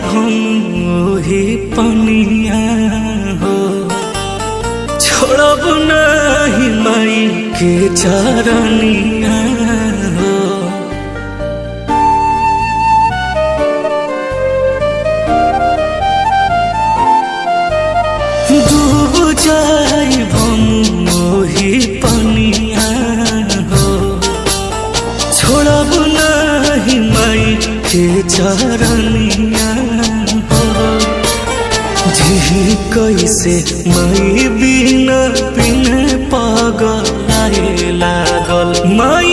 हम ओही पनिया हो, छोड़ब नहीं माई के चरनिया हो। डूब जाई हम ओही पनिया हो, छोड़ब नहीं माई के चरनिया हो। जी कैसे माई बिना बिन पागल लागल, माई